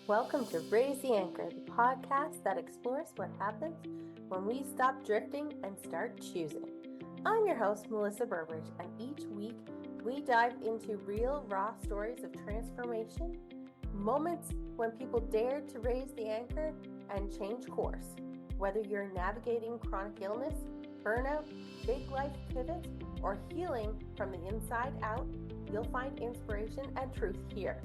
Welcome to Raise the Anchor, the podcast that explores what happens when we stop drifting and start choosing. I'm your host, Melissa Burbridge, and each week we dive into real, raw stories of transformation, moments when people dared to raise the anchor and change course. Whether you're navigating chronic illness, burnout, big life pivots, or healing from the inside out, you'll find inspiration and truth here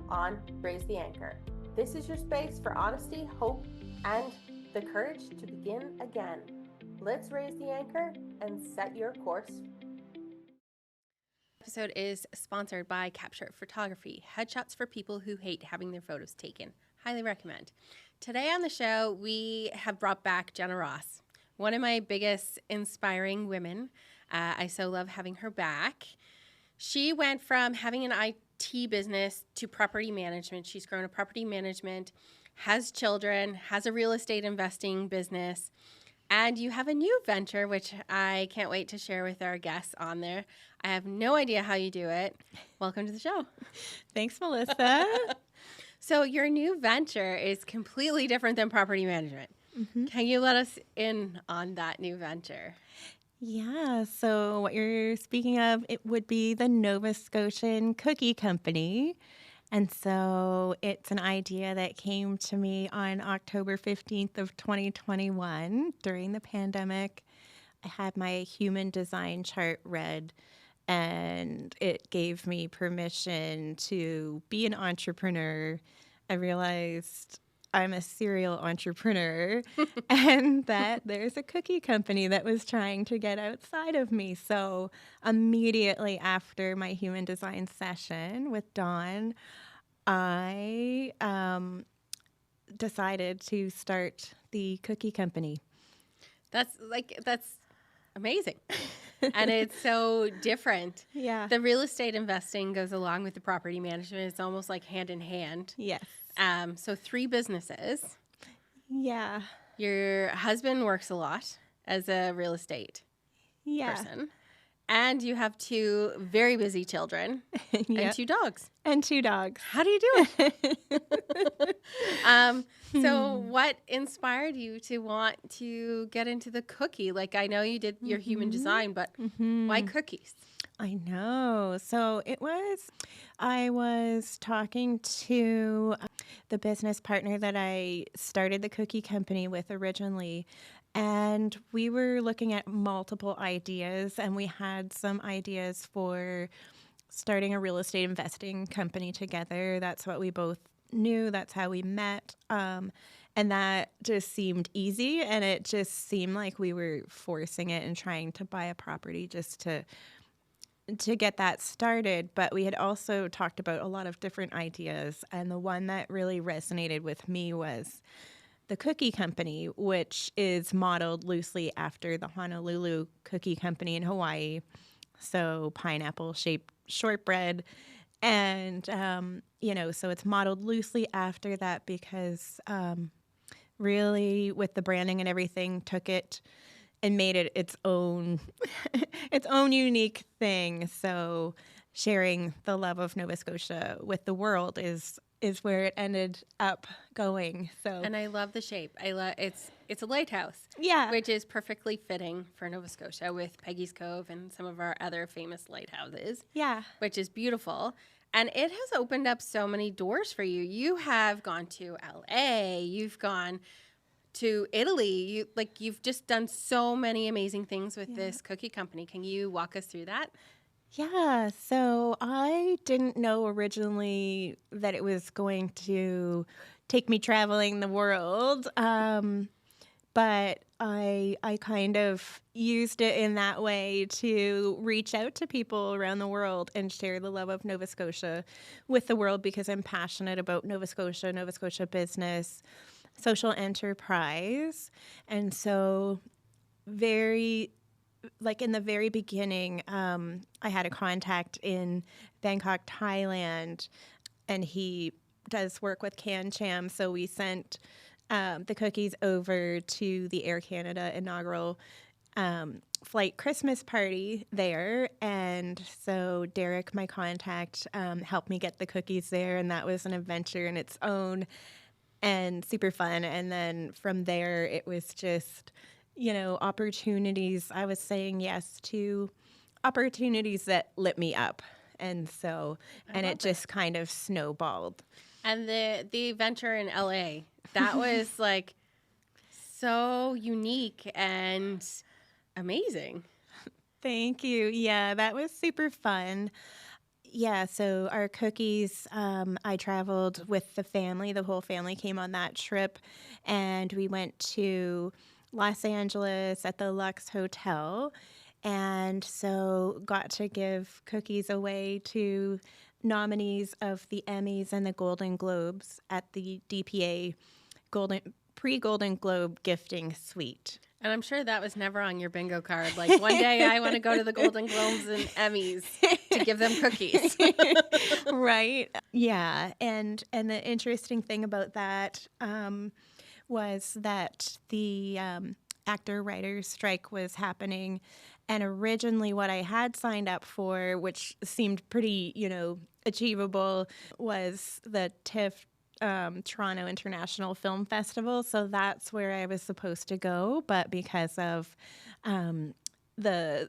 on Raise the Anchor. This is your space for honesty, hope, and the courage to begin again. Let's raise the anchor and set your course. Episode is sponsored by Capture Photography, headshots for people who hate having their photos taken. Highly recommend. Today on the show, we have brought back Jenna Ross, one of my biggest inspiring women. I so love having her back. She went from having an IT business to property management. She's grown a property management, has children, has a real estate investing business, and you have a new venture, which I can't wait to share with our guests on there. I have no idea how you do it. Welcome to the show. Thanks, Melissa. So your new venture is completely different than property management. Mm-hmm. Can you let us in on that new venture? Yeah, so what you're speaking of, it would be the Nova Scotian Cookie Company. And so it's an idea that came to me on October 15th of 2021 during the pandemic. I had my human design chart read, and it gave me permission to be an entrepreneur. I realized I'm a serial entrepreneur and that there's a cookie company that was trying to get outside of me. So immediately after my human design session with Dawn, I decided to start the cookie company. That's amazing. And it's so different. Yeah. The real estate investing goes along with the property management. It's almost like hand in hand. Yes. So 3 businesses. Yeah. Your husband works a lot as a real estate person. And you have 2 very busy children and 2 dogs. And 2 dogs. How do you do it? So what inspired you to want to get into the cookie? Like, I know you did your human design, but why cookies? I know. So I was talking to the business partner that I started the cookie company with originally, and we were looking at multiple ideas, and we had some ideas for starting a real estate investing company together. That's what we both knew. That's how we met. And that just seemed easy, and it just seemed like we were forcing it and trying to buy a property just to get that started. But we had also talked about a lot of different ideas, and the one that really resonated with me was the cookie company, which is modeled loosely after the Honolulu Cookie Company in Hawaii. So pineapple-shaped shortbread. And, so it's modeled loosely after that because really with the branding and everything, took it and made it its own unique thing. So sharing the love of Nova Scotia with the world is where it ended up going. So, and I love the shape. It's a lighthouse. Yeah. Which is perfectly fitting for Nova Scotia with Peggy's Cove and some of our other famous lighthouses. Yeah. Which is beautiful. And it has opened up so many doors for you. You have gone to LA, you've gone to Italy. You've just done so many amazing things with this cookie company. Can you walk us through that? Yeah, so I didn't know originally that it was going to take me traveling the world, but I kind of used it in that way to reach out to people around the world and share the love of Nova Scotia with the world because I'm passionate about Nova Scotia business, social enterprise, and so in the very beginning, I had a contact in Bangkok, Thailand, and he does work with CanCham. So we sent the cookies over to the Air Canada inaugural flight Christmas party there. And so Derek, my contact, helped me get the cookies there. And that was an adventure in its own and super fun. And then from there, it was just, opportunities. I was saying yes to opportunities that lit me up. And so, and it just kind of snowballed. And the adventure in LA, that was like so unique and amazing. Thank you. Yeah, that was super fun. Yeah, so our cookies, I traveled with the family. The whole family came on that trip, and we went to Los Angeles at the Lux Hotel, and so got to give cookies away to nominees of the Emmys and the Golden Globes at the DPA pre-Golden Globe gifting suite. And I'm sure that was never on your bingo card. Like, one day I want to go to the Golden Globes and Emmys to give them cookies. Right. Yeah. And the interesting thing about that was that the actor-writer strike was happening. And originally what I had signed up for, which seemed pretty, achievable, was the TIFF Toronto International Film Festival. So that's where I was supposed to go. But because of the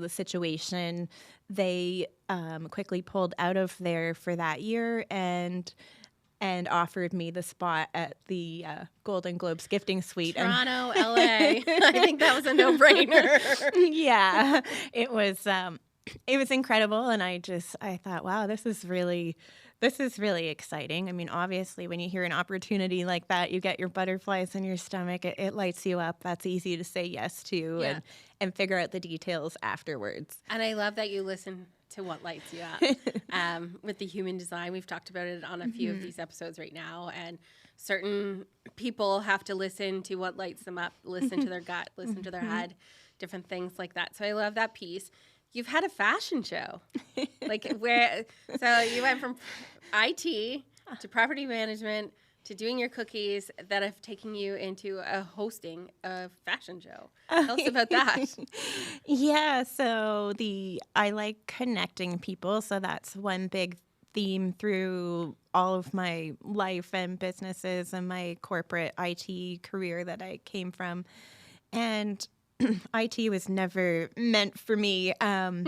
situation, they quickly pulled out of there for that year and offered me the spot at the Golden Globes gifting suite. Toronto, LA. I think that was a no-brainer. Yeah, it was incredible. And I thought, wow, this is really exciting. I mean, obviously, when you hear an opportunity like that, you get your butterflies in your stomach. It lights you up. That's easy to say yes to and figure out the details afterwards. And I love that you listen to what lights you up. With the human design, we've talked about it on a few of these episodes right now. And certain people have to listen to what lights them up, listen to their gut, listen to their head, different things like that. So I love that piece. You've had a fashion show, so you went from IT to property management to doing your cookies that have taken you into hosting a fashion show. Tell us about that. Yeah, so I like connecting people, so that's one big theme through all of my life and businesses and my corporate IT career that I came from. And IT was never meant for me. I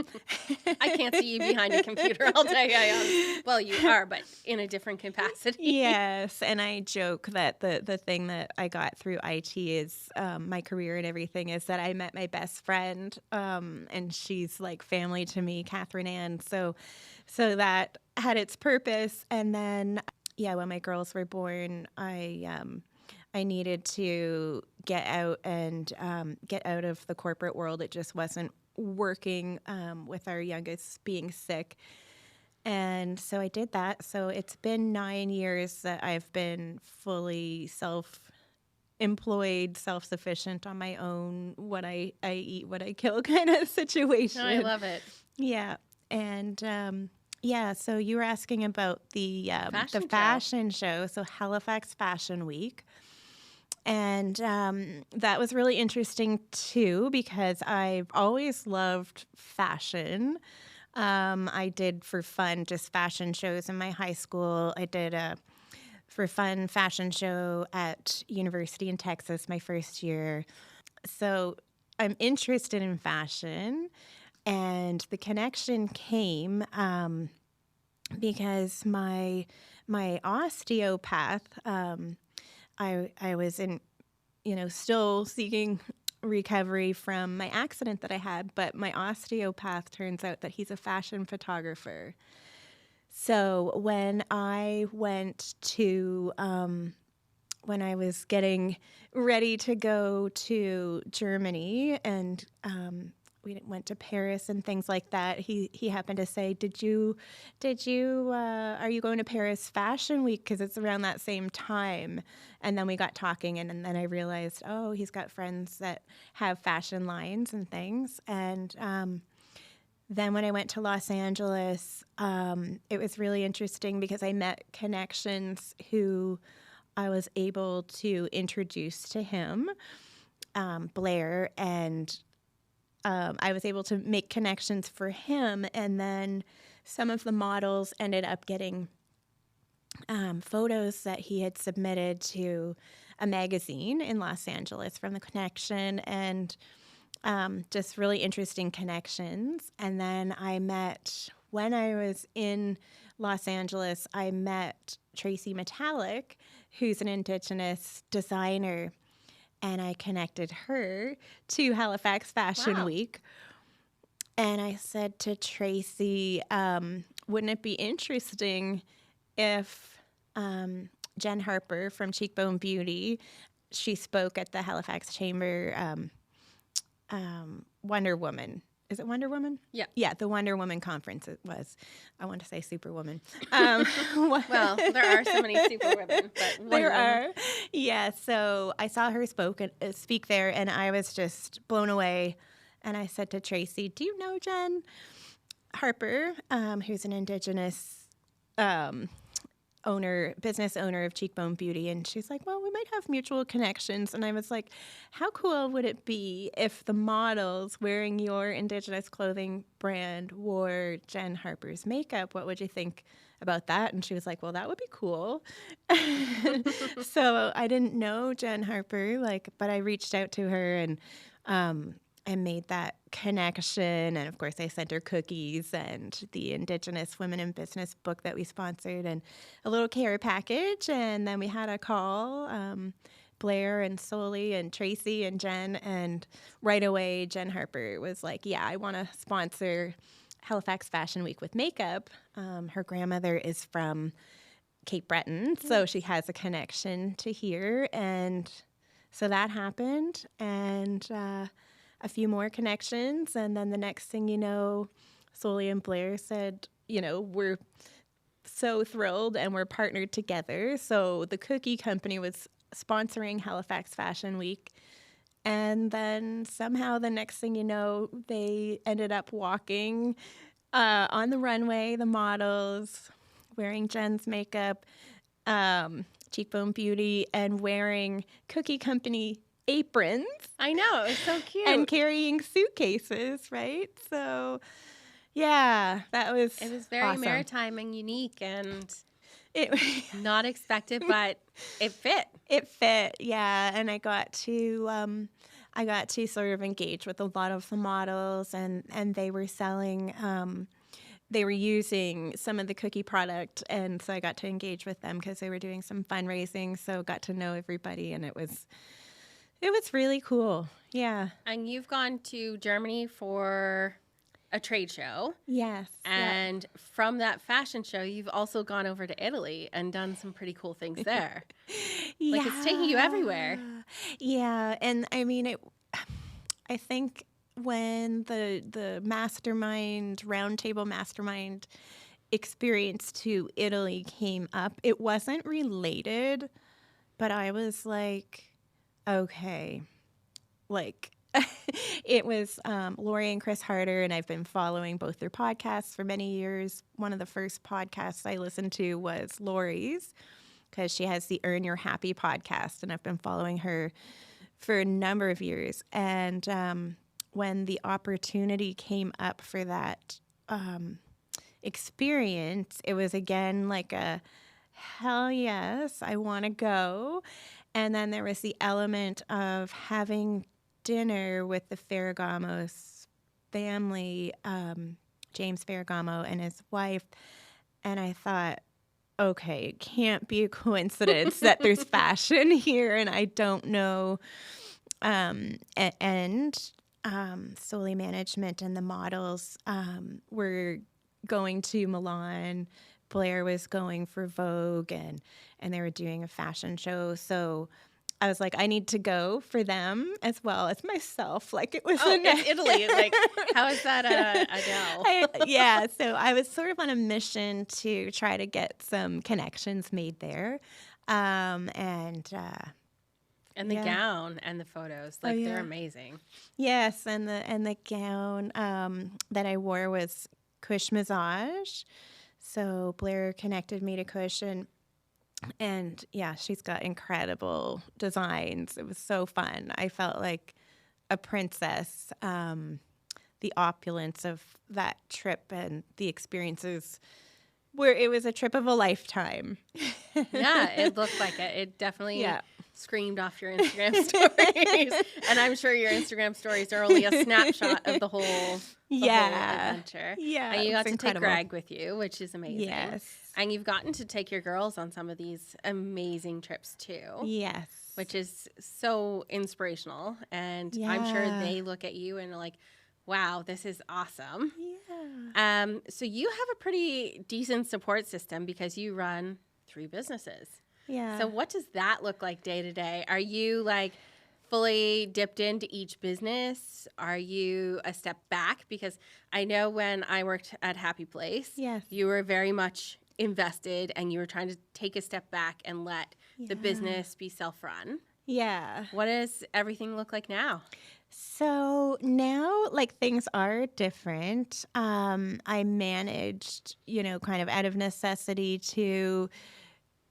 can't see you behind a computer all day. Well, you are, but in a different capacity. Yes, and I joke that the thing that I got through IT is my career and everything is that I met my best friend, and she's like family to me, Catherine Ann. So that had its purpose. And then, when my girls were born, I needed to get out and get out of the corporate world. It just wasn't working with our youngest being sick. And so I did that. So it's been 9 years that I've been fully self-employed, self-sufficient on my own, what I eat, what I kill kind of situation. Oh, I love it. Yeah. And so you were asking about the fashion show. So Halifax Fashion Week. And that was really interesting, too, because I've always loved fashion. I did for fun just fashion shows in my high school. I did a for fun fashion show at University in Texas my first year. So I'm interested in fashion. And the connection came because my osteopath, I was in, still seeking recovery from my accident that I had, but my osteopath turns out that he's a fashion photographer. So when I went to, when I was getting ready to go to Germany and we went to Paris and things like that, he happened to say, are you going to Paris Fashion Week? Because it's around that same time. And then we got talking and then I realized, oh, he's got friends that have fashion lines and things. And then when I went to Los Angeles, it was really interesting because I met connections who I was able to introduce to him, Blair, and I was able to make connections for him. And then some of the models ended up getting photos that he had submitted to a magazine in Los Angeles from the connection, and just really interesting connections. And then when I was in Los Angeles, I met Tracy Metallic, who's an Indigenous designer, and I connected her to Halifax Fashion Week. And I said to Tracy, wouldn't it be interesting if Jen Harper from Cheekbone Beauty, she spoke at the Halifax Chamber Wonder Woman. Is it Wonder Woman? Yeah. Yeah, the Wonder Woman conference it was. I want to say Superwoman. Well, there are so many Superwomen, but there are. Yeah, so I saw her speak there, and I was just blown away. And I said to Tracy, do you know Jen Harper, who's an Indigenous business owner of Cheekbone Beauty? And she's like, well, we might have mutual connections. And I was like, how cool would it be if the models wearing your Indigenous clothing brand wore Jen Harper's makeup? What would you think about that? And she was like, well, that would be cool. So I didn't know Jen Harper, but I reached out to her and made that connection. And of course, I sent her cookies and the Indigenous Women in Business book that we sponsored and a little care package. And then we had a call, Blair and Soli and Tracy and Jen. And right away, Jen Harper was like, yeah, I want to sponsor Halifax Fashion Week with makeup. Her grandmother is from Cape Breton, so she has a connection to here. And so that happened. And a few more connections, and then the next thing you know, Soli and Blair said, we're so thrilled and we're partnered together. So the cookie company was sponsoring Halifax Fashion Week, and then somehow the next thing you know, they ended up walking on the runway, the models, wearing Jen's makeup, Cheekbone Beauty, and wearing cookie company aprons. I know, it's so cute. And carrying suitcases, right? So, yeah, it was very awesome. maritime and unique and It not expected, but it fit. It fit, yeah. And I got to sort of engage with a lot of the models, and they were selling. They were using some of the cookie product, and so I got to engage with them because they were doing some fundraising. So got to know everybody, and it was really cool. Yeah. And you've gone to Germany for a trade show. Yes. And from that fashion show, you've also gone over to Italy and done some pretty cool things there. Yeah. It's taking you everywhere. Yeah. And I mean, I think when the roundtable mastermind experience to Italy came up, it wasn't related, but I was like, okay, it was Lori and Chris Harder, and I've been following both their podcasts for many years. One of the first podcasts I listened to was Lori's, because she has the Earn Your Happy podcast, and I've been following her for a number of years. And when the opportunity came up for that experience, it was again like a hell yes, I want to go. And then there was the element of having dinner with the Ferragamo's family, James Ferragamo and his wife. And I thought, okay, it can't be a coincidence that there's fashion here, and I don't know. Soli Management and the models were going to Milan. Blair was going for Vogue, and they were doing a fashion show. So I was like, I need to go for them as well as myself. It was it's Italy. How is that Adele? Yeah, so I was sort of on a mission to try to get some connections made there. And the gown and the photos, they're amazing. Yes, and the gown that I wore was Cush Massage. So Blair connected me to Cush, and yeah, she's got incredible designs. It was so fun. I felt like a princess the opulence of that trip and the experiences where it was a trip of a lifetime. Yeah, it looked like it. It definitely Yeah. screamed off your Instagram stories. And I'm sure your Instagram stories are only a snapshot of the whole adventure. Yeah. And you got it's to incredible. take Greg with you, which is amazing. Yes. And you've gotten to take your girls on some of these amazing trips too. Yes. Which is so inspirational. And I'm sure Yeah. they look at you and are like, wow, this is awesome. Yeah. So you have a pretty decent support system because you run 3 businesses. Yeah. So what does that look like day to day? Are you like fully dipped into each business? Are you a step back? Because I know when I worked at Happy Place, Yes. you were very much invested and you were trying to take a step back and let the business be self-run. Yeah. What does everything look like now? So now, like, things are different. I managed, kind of out of necessity to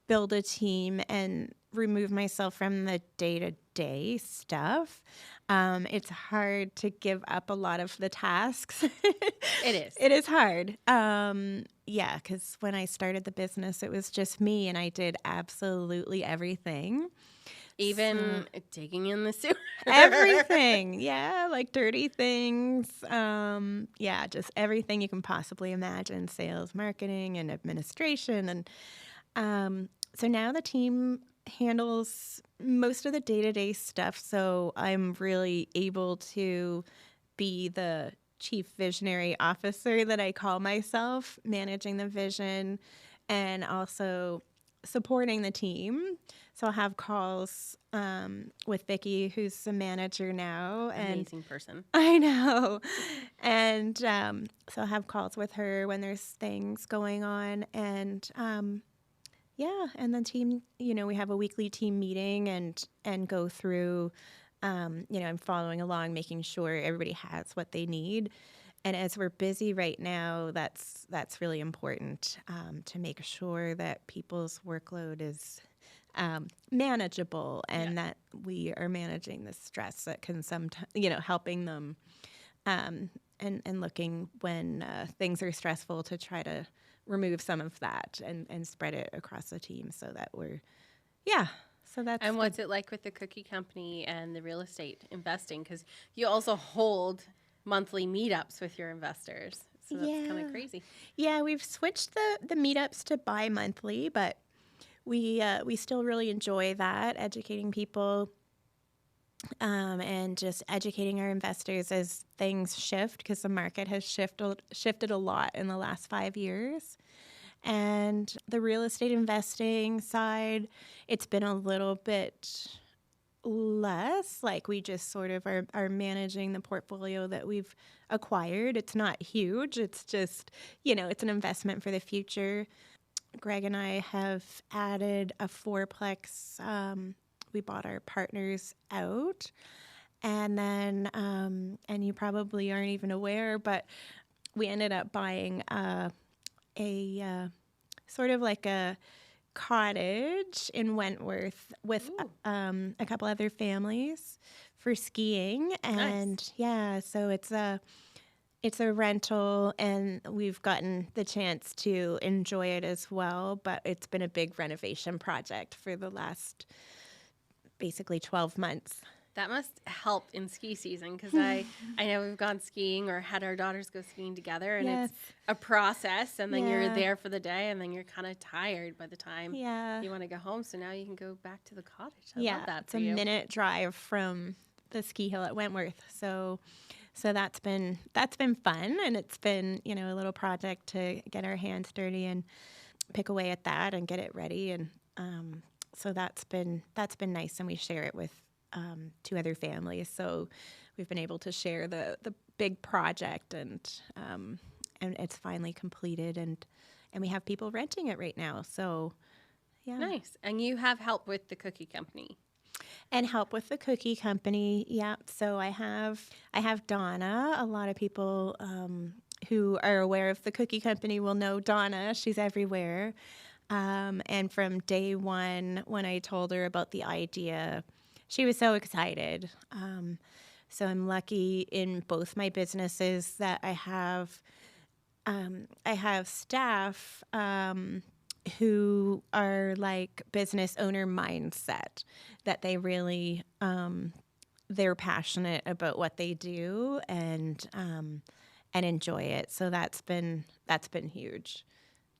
build a team and remove myself from the day-to-day stuff. It's hard to give up a lot of the tasks. It is. It is hard. Yeah, because when I started the business, it was just me, and I did absolutely everything. Even digging in the sewer. Everything. Yeah, like dirty things. Yeah, just everything you can possibly imagine, sales, marketing, and administration. And so now the team handles most of the day-to-day stuff. So I'm really able to be the chief visionary officer that I call myself, managing the vision and also supporting the team. So I'll have calls with Vicky, who's the manager now. Amazing person. I know. And so I'll have calls with her when there's things going on. And yeah, and the team, we have a weekly team meeting and go through, I'm following along, making sure everybody has what they need. And as we're busy right now, that's really important to make sure that people's workload is manageable and that we are managing the stress that can sometimes, helping them and looking when things are stressful to try to remove some of that and spread it across the team so that so that's And what's it like with the cookie company and the real estate investing? Because you also hold monthly meetups with your investors. So that's kind of crazy. Yeah, we've switched the meetups to bi-monthly, but we still really enjoy that, educating people and just educating our investors as things shift, because the market has shifted a lot in the last 5 years. And the real estate investing side, it's been a little bit less. Like, we just sort of are managing the portfolio that we've acquired. It's not huge. It's just, it's an investment for the future. Greg and I have added a 4-plex. We bought our partners out. And then, and you probably aren't even aware, but we ended up buying a sort of like a cottage in Wentworth with a couple other families for skiing. And so it's a rental, and we've gotten the chance to enjoy it as well. But it's been a big renovation project for the last basically 12 months. That must help in ski season, because I know we've gone skiing or had our daughters go skiing together, and it's a process, and then you're there for the day, and then you're kind of tired by the time you want to go home. So now you can go back to the cottage. I love that. It's a minute drive from the ski hill at Wentworth. So that's been fun, and it's been a little project to get our hands dirty and pick away at that and get it ready, and so that's been nice, and we share it with 2 other families, so we've been able to share the big project, and it's finally completed, and we have people renting it right now. So nice. And you have help with the cookie company. And help with the cookie company, So I have Donna. A lot of people who are aware of the cookie company will know Donna. She's everywhere. And from day one, when I told her about the idea, she was so excited. So I'm lucky in both my businesses that I have staff who are like business owner mindset, that they really they're passionate about what they do and enjoy it. So that's been huge.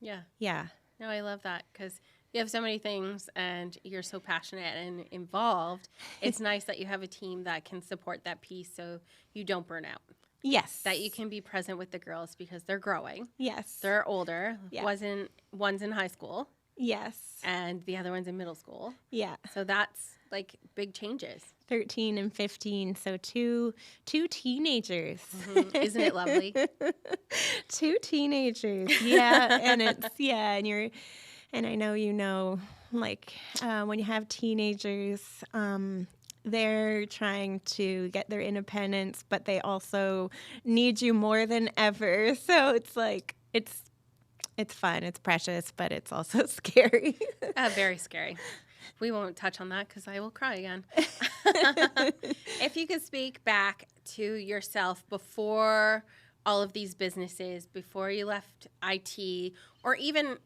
Yeah. Yeah. No, I love that because you have so many things and you're so passionate and involved. It's nice that you have a team that can support that piece so you don't burn out. Yes. That you can be present with the girls because they're growing. Yes. They're older. Yeah. One's in high school. Yes. And the other one's in middle school. Yeah. So that's like big changes. 13 and 15. So two teenagers. Mm-hmm. Isn't it lovely? Two teenagers. Yeah. And I know, like when you have teenagers, they're trying to get their independence, but they also need you more than ever. So it's like, it's fun. It's precious, but it's also scary. Very scary. We won't touch on that because I will cry again. If you could speak back to yourself before all of these businesses, before you left IT, or even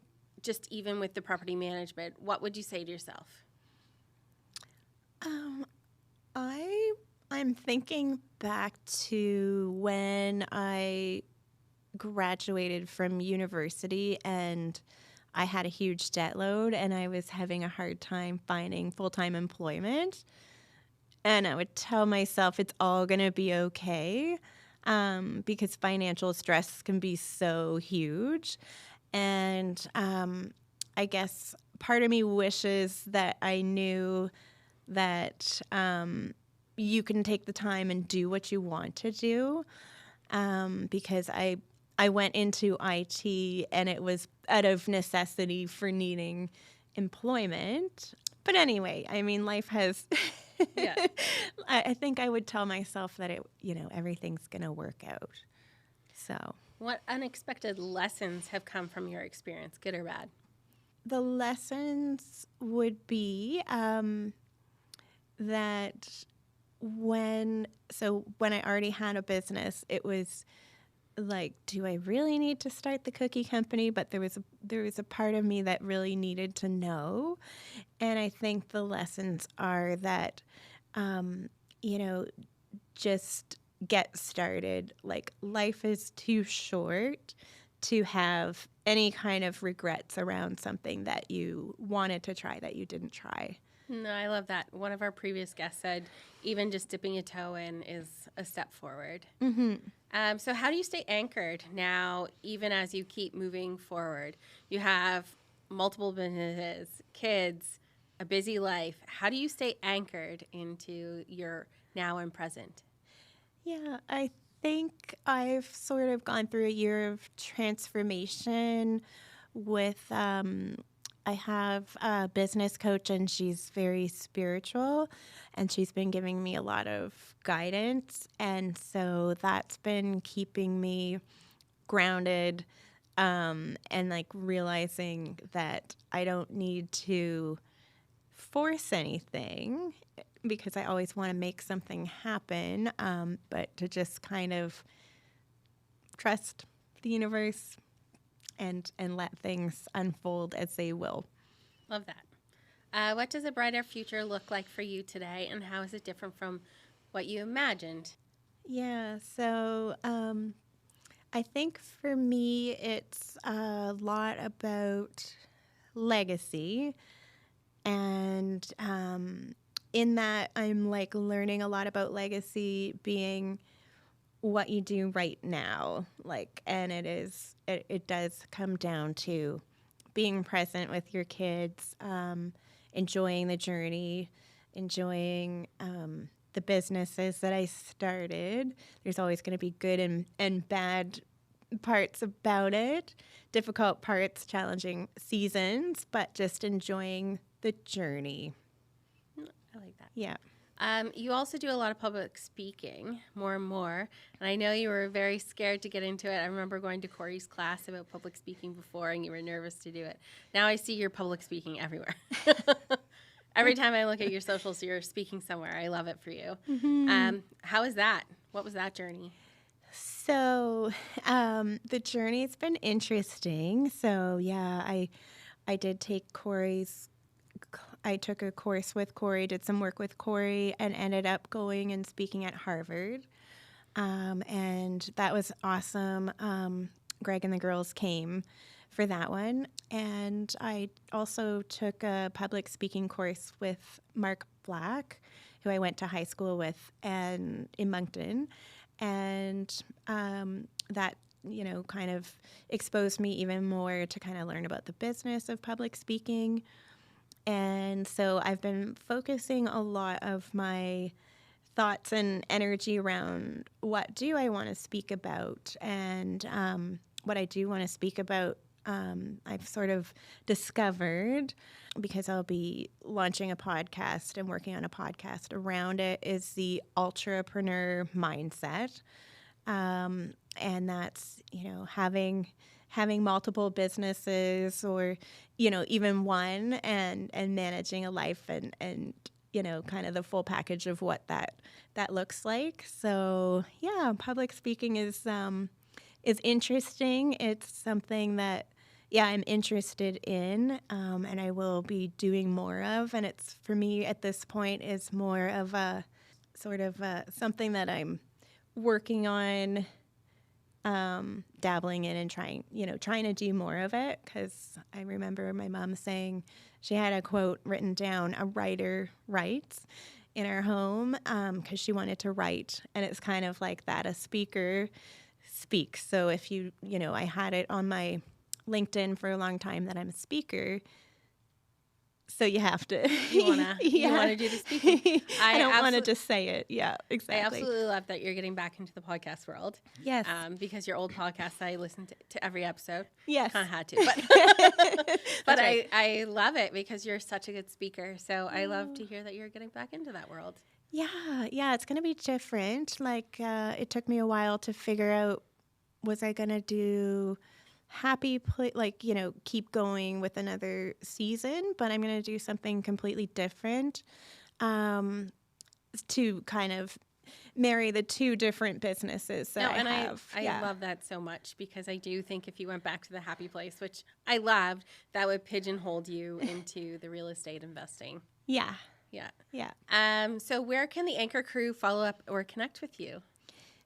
with the property management, what would you say to yourself? I'm thinking back to when I graduated from university and I had a huge debt load and I was having a hard time finding full-time employment. And I would tell myself it's all going to be okay because financial stress can be so huge. And I guess part of me wishes that I knew that you can take the time and do what you want to do because I went into IT and it was out of necessity for needing employment. But anyway, I mean, life has... Yeah. I think I would tell myself that everything's going to work out. So, what unexpected lessons have come from your experience, good or bad? The lessons would be that when I already had a business, it was like, do I really need to start the cookie company? But there was a part of me that really needed to know. And I think the lessons are that, just get started. Like, life is too short to have any kind of regrets around something that you wanted to try that you didn't try. No, I love that. One of our previous guests said, even just dipping a toe in is a step forward. Mm-hmm. So how do you stay anchored now, even as you keep moving forward? You have multiple businesses, kids, a busy life. How do you stay anchored into your now and present? Yeah, I think I've sort of gone through a year of transformation with I have a business coach and she's very spiritual and she's been giving me a lot of guidance. And so that's been keeping me grounded and like realizing that I don't need to force anything because I always want to make something happen, but to just kind of trust the universe and let things unfold as they will. Love that. What does a brighter future look like for you today, and how is it different from what you imagined? Yeah, so I think for me it's a lot about legacy, and in that I'm like learning a lot about legacy being what you do right now, and it does come down to being present with your kids, enjoying the journey, enjoying the businesses that I started. There's always going to be good and bad parts about it, difficult parts, challenging seasons, but just enjoying the journey. I like that. Yeah. You also do a lot of public speaking, more and more, and I know you were very scared to get into it. I remember going to Corey's class about public speaking before, and you were nervous to do it. Now I see you're public speaking everywhere. Every time I look at your socials, you're speaking somewhere. I love it for you. How is that? What was that journey? So the journey's been interesting. So yeah, I did take I took a course with Corey, did some work with Corey, and ended up going and speaking at Harvard. And that was awesome. Greg and the girls came for that one. And I also took a public speaking course with Mark Black, who I went to high school with and in Moncton. And that, kind of exposed me even more to kind of learn about the business of public speaking. And so I've been focusing a lot of my thoughts and energy around what do I want to speak about, and what I do want to speak about. I've sort of discovered, because I'll be launching a podcast and working on a podcast around it, is the ultrapreneur mindset. And that's, having multiple businesses, or, even one, and managing a life and kind of the full package of what that looks like. So yeah, public speaking is interesting. It's something that, I'm interested in, and I will be doing more of. And it's, for me at this point, is more of a sort of something that I'm working on, dabbling in and trying to do more of it. Because I remember my mom saying, she had a quote written down, "A writer writes," in our home, because she wanted to write. And it's kind of like that, a speaker speaks. So if I had it on my LinkedIn for a long time that I'm a speaker. So you have to. You wanna do the speaking. I don't want to just say it. Yeah, exactly. I absolutely love that you're getting back into the podcast world. Yes. Because your old podcast, I listened to every episode. Yes. Kind of had to, but right. I love it because you're such a good speaker. So I love to hear that you're getting back into that world. Yeah, it's going to be different. Like, it took me a while to figure out, was I going to do keep going with another season, but I'm going to do something completely different, to kind of marry the two different businesses that I have. I love that so much, because I do think if you went back to the happy place, which I loved, that would pigeonhole you into the real estate investing. Yeah. So where can the Anchor crew follow up or connect with you?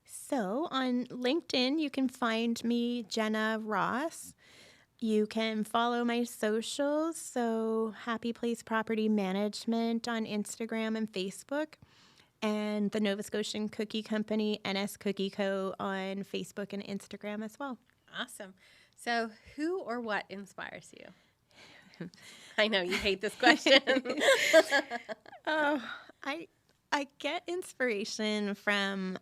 So on LinkedIn, you can find me, Jenna Ross. You can follow my socials, so Happy Place Property Management on Instagram and Facebook, and the Nova Scotian Cookie Company, NS Cookie Co. on Facebook and Instagram as well. Awesome. So who or what inspires you? I know you hate this question. I get inspiration from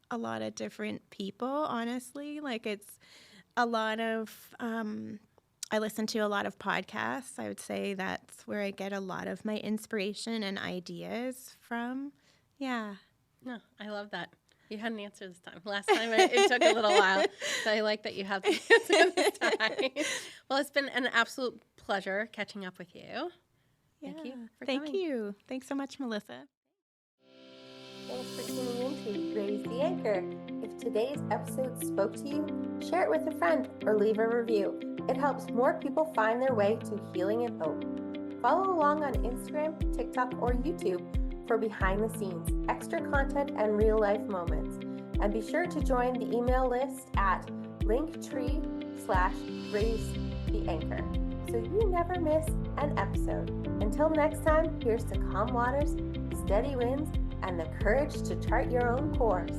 a lot of different people, honestly. Like, it's a lot of, I listen to a lot of podcasts. I would say that's where I get a lot of my inspiration and ideas from. Yeah. No, I love that. You had an answer this time. Last time it took a little while, so I like that you have the answer this time. Well, it's been an absolute pleasure catching up with you. Yeah. Thank you for Thank coming. you. Thanks so much, Melissa. Thanks for tuning in to Raise the Anchor. If today's episode spoke to you, share it with a friend or leave a review. It helps more people find their way to healing and hope. Follow along on Instagram, TikTok, or YouTube for behind the scenes, extra content, and real life moments. And be sure to join the email list at linktree/raisetheanchor so you never miss an episode. Until next time, here's to calm waters, steady winds, and the courage to chart your own course.